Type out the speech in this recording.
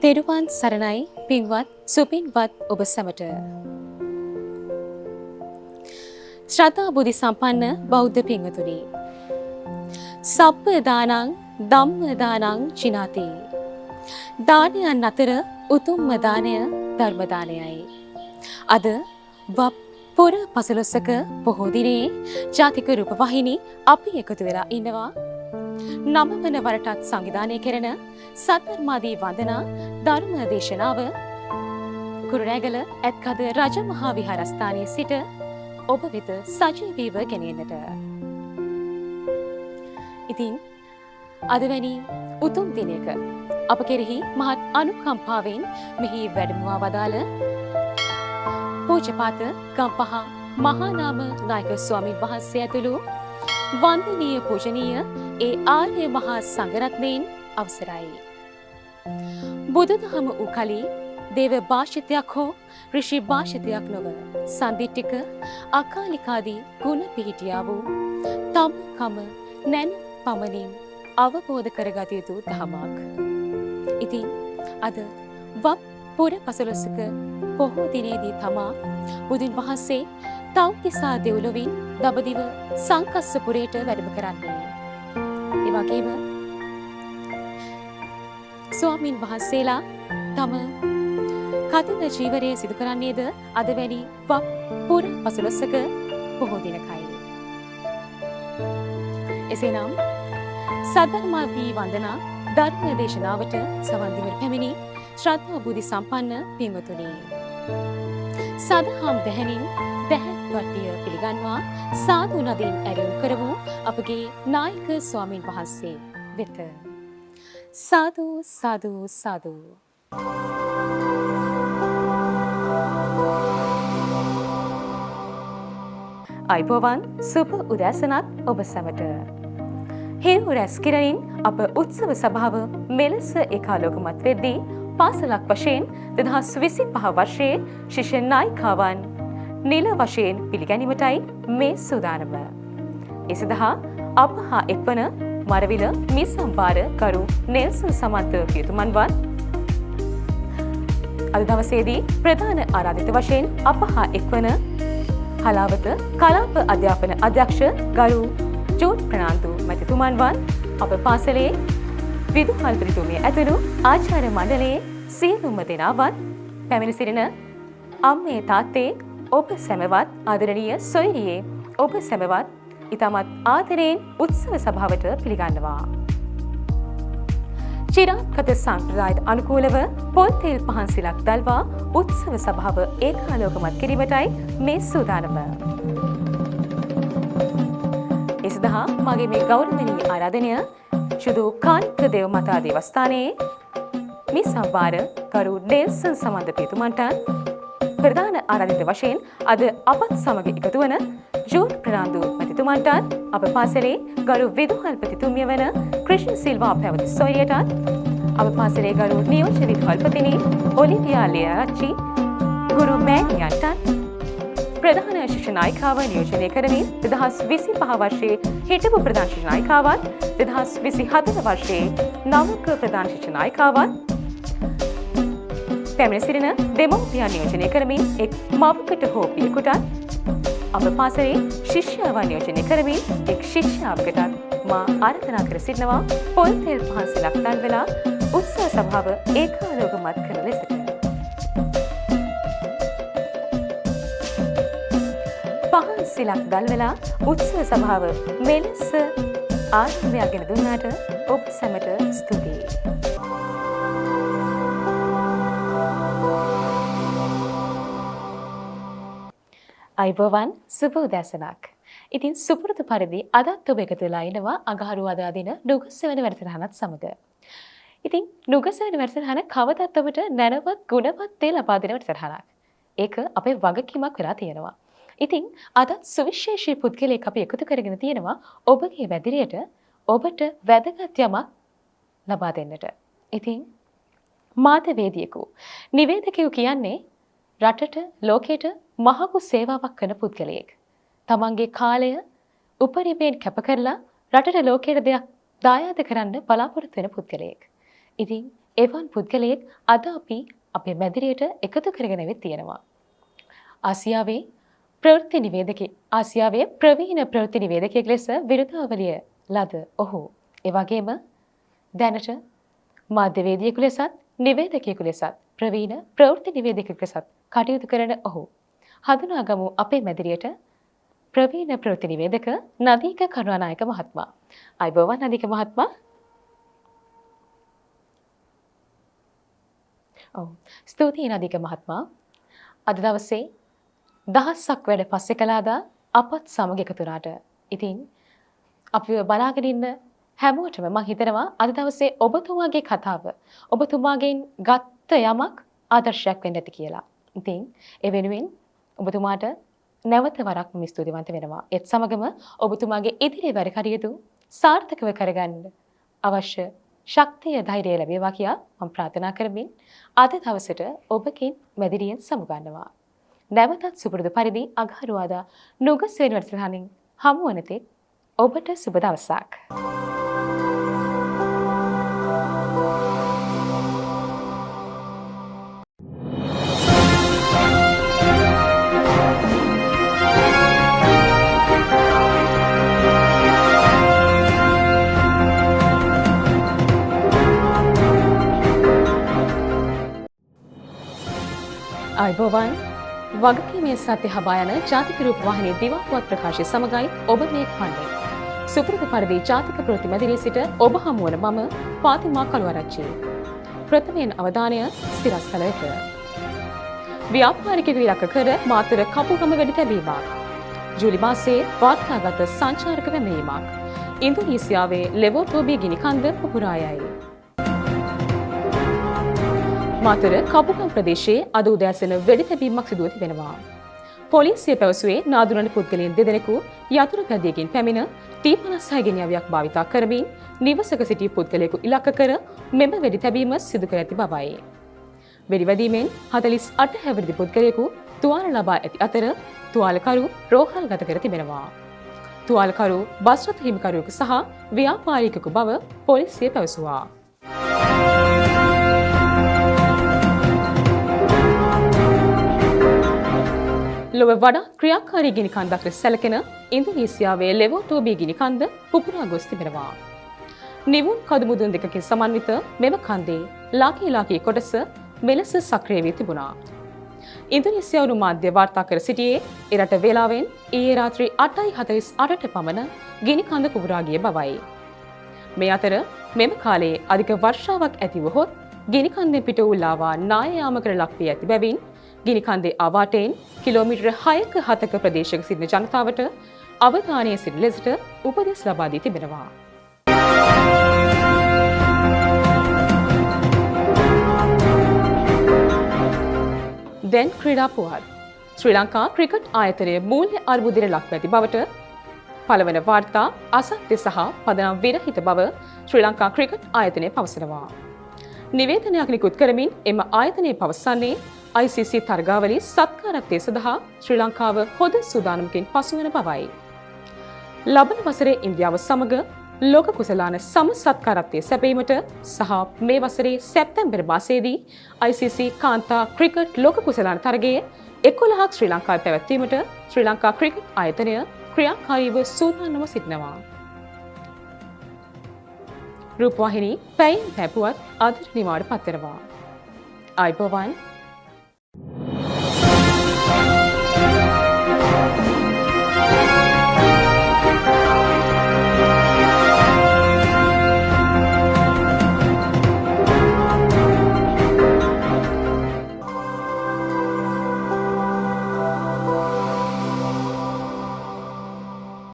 තෙරුවන් සරණයි පින්වත් සුපින්වත් ඔබ සැමට. ශ්‍රද්ධා බුද්ධ සම්පන්න බෞද්ධ පින්වතුනි. සබ්බ දානං ධම්ම දානං චිනාති. දානයන් අතර උතුම්ම දානය ධර්ම දානයයි. අද පුර පසළොස්වක පොහෝ දිනේ ජාතික රූපවාහිනී අපි එකතු වෙලා ඉන්නවා. නවවන වරටත් සංවිධානය කෙරෙන සද්ධර්මාදී වන්දනා ධර්ම දේශනාව කුරුණෑගල ඇත්කද රජමහා විහාරස්ථානයේ සිට ඔබ වෙත සජීවීව ගෙනෙන්නට. ඉතින් අද වැනි උතුම් දිනයක අප කෙරෙහි මහත් අනුකම්පාවෙන් මෙහි වැඩමවා වදාළ පූජ්‍යපාත ගම්පහ මහානාම නායක ස්වාමීන් වහන්සේ ඇතුළු වන්දනීය පූජනීය ඒ ආර්ය මහා සංඝරත්නයන් අවසරයි. බුදුදහම වූ කලී දේව භාෂිතයක් හෝ ඍෂි භාෂිතයක් නොව සන්දිට්ඨික අකාලිකාදී ගුණ පිහිටියා වූ තම්කම නැන පමණින් අවබෝධ කරගත යුතු දහමක්. ඉතින් අද පුර පසළොස්වක පොහෝ දිනේදී තමා බුදුන් වහන්සේ තව්තිසා දෙව්ලොවින් දඹදිව සංකස්සපුරයට වැඩම කරන්නේ. ඒ වගේම ස්වාමීන් වහන්සේලා තම කතිත ජීවනය සිදු කරන්නේද අද වැනි පුර පසළොස්වක පොහෝ දිනකයි. එසේනම් සද්ධර්මාදී වන්දනා ධර්ම දේශනාවට සවන් දීමට පැමිණි ශ්‍රද්ධා බුද්ධ සම්පන්න පින්වතුනි. සදහම් දැහැණින් දැහැත් වට්ටිය පිළිගන්වා සාදු නදින් ඇරයුම් කරමු අපගේ නායක ස්වාමීන් වහන්සේ වෙත. සාදු සාදු සාදු. අයිබෝවන් සුබ උදෑසනක් ඔබ සැමට. හේරු රැස් කිරණින් අප උත්සව සභාව මෙලෙස ඒකාලෝකමත් වෙද්දී පාසලක් වශයෙන් 2025 වර්ෂයේ ශිෂ්‍ය නායිකාවන් නිල වශයෙන් පිළිගැනීමටයි මේ සූදානම. ඒ සඳහා අප හා එක්වන මරවිල මිසම්පාර කරු නෙල්සන් සමන්ත පියතුමන්වත් අද දවසේදී ප්‍රධාන ආරාධිත වශයෙන් අප හා එක්වන හලාවත කලාප අධ්‍යාපන අධ්‍යක්ෂ ගරු ජෝඩ් ප්‍රනාන්දු මැතිතුමන්වත් අප පාසලේ විදුහල්පතිතුමිය ඇතුළු ආචාර්ය මණ්ඩලයේ සියලුම දෙනාවත් පැමිණ සිටින අම්මේ තාත්තේ ඔබ සැමවත් ආදරණීය සොයුරියේ ඔබ සැමවත් ඉතාමත් ආදරයෙන් උත්සව සභාවට පිළිගන්නවා. චිරාත්ගත සම්ප්‍රදායට අනුකූලව පොල් තෙල් පහන් සිලක් දල්වා උත්සව සභාව ඒකාලෝකමත් කිරීමටයි මේ සූදානම. ඒ සඳහා මගේ මේ ගෞරවනීය ආරාධනය ශුදු කාණික දේව මාතා දේවස්ථානයේ මේ සම්භාර කරු නෙල්සන් සමන්ත පියතුමන්ට ප්‍රධාන ආරාධිත වශයෙන් අද අපත් සමග එකතු වන ජෝඩ් ප්‍රනාන්දු මැතිතුමන්ටත් අප පාසලේ ගරු විදුහල්පතිතුමිය වන ක්‍රිෂ්ණ සිල්වා පැවති සොයුරියටත් අප පාසලේ ගරු නියෝජ්‍ය විදුහල්පතිනි ඔලිවියා ලියාච්චි ගුරු මෑණියන්ටත් ප්‍රධාන ශිෂ්‍ය නායිකාව නියෝජනය කරමින් 2025 වර්ෂයේ හිටපු ප්‍රධාන ශිෂ්‍ය නායිකාවත් 2024 වර්ෂයේ නවක ප්‍රධාන ශිෂ්‍ය නායිකාවත් පැමිණ සිටින දෙමව්පියන් නියෝජනය කරමින් එක් මවකට හෝ පියෙකුටත් අප පාසලේ ශිෂ්‍යාවන් නියෝජනය කරමින් එක් ශිෂ්‍යාවකටත් මා ආරාධනා කර සිටිනවා පොල් තෙල් පහන් සිලක් දල්වලා උත්සව සභාව ඒකාලෝකමත් කරන ලෙසට. පහන් සිලක් දල්වලා උත්සව සභාව මෙලෙස ආරම්භයක් ගෙන දුන්නාට ඔබ සැමට ස්තුතියි. අයිබෝවන් සුබ උදෑසනක්. ඉතින් සුපුරුදු පරිදි අදත් ඔබ එකතු වෙලා ඉනවා අඟහරුවාදා දින නුගසවැනි වැඩසටහනත් සමග. ඉතින් නුගසවැනි වැඩසටහන කවදත් ඔබට නැනවත් ගුණවත් දේ ලබා දෙන වැඩසටහනක්. ඒක අපේ වගකීමක් වෙලා තියෙනවා. ඉතින් අදත් සුවිශේෂී පුද්ගලයෙක් අපි එකතු කරගෙන තියෙනවා ඔබගේ වැදිරියට ඔබට වැදගත් යමක් ලබා දෙන්නට. ඉතින් මාධ්‍යවේදියෙකු නිවේදකයෙකු කියන්නේ රටට ලෝකයට මහඟු සේවාවක් කරන පුද්ගලයෙක්. තමන්ගේ කාලය උපරිමයෙන් කැප කරලා රටට ලෝකයට දෙයක් දායාද කරන්න බලාපොරොත්තු වෙන පුද්ගලයෙක්. ඉතින් එවන් පුද්ගලයෙක් අද අපි අපේ මැදිරියට එකතු කරගෙන වෙත් තියෙනවා. ආසියාවේ ප්‍රවෘත්ති නිවේදකයෙක් ආසියාවේ ප්‍රවීණ ප්‍රවෘත්ති නිවේදකයෙක් ලෙස විරුදාවලිය ලද ඔහු ඒ වගේම දැනට මාධ්‍යවේදියෙකු ලෙසත් නිවේදකයෙකු ලෙසත් ප්‍රවීණ ප්‍රවෘත්ති නිවේදකයෙකු ලෙසත් කටයුතු කරන ඔහු හඳුනාගමු අපේ මැදිරියට ප්‍රවීණ ප්‍රවෘත්ති නිවේදක නදීක කරුණානායක මහත්මයා. අයබෝවන් නදීක මහත්මයා. ස්තුතියි නදීක මහත්මයා. අද දවසේ දහසක් වැඩ පස්සේ කළාදා අපත් සමග එකතු වුණාට. ඉතින් අපිව බලාගෙන ඉන්න හැමෝටම මම හිතනවා අද දවසේ ඔබතුමාගේ කතාව ඔබතුමාගෙන් ගත්ත යමක් ආදර්ශයක් වෙන්න ඇති කියලා. ඉතින් ඒ වෙනුවෙන් ඔබතුමාට නැවත වරක් මම ස්තුතිවන්ත වෙනවා. ඒත් සමගම ඔබතුමාගේ ඉදිරි වැඩ කටයුතු සාර්ථකව කරගන්න අවශ්‍ය ශක්තිය ධෛර්යය ලැබේවා කියලා මම ප්‍රාර්ථනා කරමින් අද දවසට ඔබකින් මැදිරියෙන් සමුගන්නවා. නැවතත් සුපුරුදු පරිදි අගහරුවාදා නුගස් වෙන වැඩසටහනින් හමු වන තෙක් ඔබට සුබ දවසක්. අයබෝවන් වගකීමේ සත්‍ය හබා යන ජාතික රූපවාහිනී දිවාපුවත් ප්‍රකාශය සමගයි ඔබ මේ කන්නේ. සුපුරුදු පරිදි ජාතික ප්‍රවෘත්ති මැදිරියේ සිට ඔබ හමු වන මම ෆාතිමා කළුආරච්චි. ප්‍රථමයෙන් අවධානය සිරස්තල වෙත. ව්‍යාපාරිකයෙකු ඉලක්ක කර මාතර කපුගම වෙඩි තැබීමක්. ජූලි මාසයේ වාර්තාගත සංචාරක වැමීමක්. ඉන්දුනීසියාවේ ලෙවෝටෝබී ගිනි කන්ද පුපුරා යයි. මාතර කපුගම් ප්‍රදේශයේ අද උදෑසන වෙඩි තැබීමක් සිදුව තිබෙනවා. පොලිසිය පැවසුවේ නාදුරන පුද්ගලයන් දෙදෙනෙකු යතුරු පැදියකින් පැමිණ T56 ගෙන යවියක් භාවිතා කරමින් නිවසක සිටි පුද්ගලයෙකු ඉලක්ක කර මෙම වෙඩි තැබීම සිදු කර ඇති බවයි. වෙඩි වැදීමෙන් 48 හැවිරිදි පුද්ගලයෙකු තුවාල ලබා ඇති අතර තුවාලකරු රෝහල්ගත කර තිබෙනවා. තුවාලකරු බස් රථ හිමිකරුවෙකු සහ ව්‍යාපාරිකයෙකු බව පොලිසිය පැවසුවා. ලොව වඩා ක්‍රියාකාරී ගිනි කන්දක් ලෙස සැලකෙන ඉන්දුනීසියාවේ ලෙවෝටෝබී ගිනි කන්ද පුපුරා ගොස් තිබෙනවා. නිවුන් කදුමුදුන් දෙකකින් සමන්විත මෙම කන්දේ ලාකී කොටස මෙලෙස සක්‍රිය වී තිබුණා. ඉන්දුනීසියානු මාධ්‍ය වාර්තා කර සිටියේ එරට වේලාවෙන් ඊයේ රාත්‍රී 8:48ට පමණ ගිනි කන්ද පුපුරා ගිය බවයි. මේ අතර මෙම කාලයේ අධික වර්ෂාවක් ඇති වුවහොත් ගිනි කන්දෙන් පිට වූ ලාවා නාය යාමකට ලක් වී ඇති බැවින් ගිනි කන්දේ අවාටයෙන් කිලෝමීටර 6ක 7ක ප්‍රදේශයක සිටින ජනතාවට අවධානයේ සිටින ලෙසට උපදෙස් ලබා දී තිබෙනවා. දැන් ක්‍රීඩා පුවත්. ශ්‍රී ලංකා ක්‍රිකට් ආයතනයේ මූල්‍ය අර්බුදයට ලක්ව ඇති බවට පළවන වාර්තා අසත්‍ය සහ පදනම් විරහිත බව ශ්‍රී ලංකා ක්‍රිකට් ආයතනය පවසනවා. නිවේදනයක් නිකුත් කරමින් එම ආයතනය පවසන්නේ ICC තරගාවලි සත්කාරත්වය සඳහා ශ්‍රී ලංකාව හොඳ සූදානමකින් පසුවන බවයි. ලබන වසරේ ඉන්දියාව සමග ලෝක කුසලාන සම සත්කාරත්වය සැපීමට සහ මේ වසරේ සැප්තැම්බර් මාසයේදී ICC කාන්තා ක්‍රිකට් ලෝක කුසලාන තරගයේ 11ක් ශ්‍රී ලංකාවේ පැවැත්වීමට ශ්‍රී ලංකා ක්‍රිකට් ආයතනය ක්‍රියාකාරීව සූදානම්ව සිටිනවා. රූපවාහිනී පැයින් පැපුවත් අද නිවාඩ පත් වෙනවා. අයබෝවන්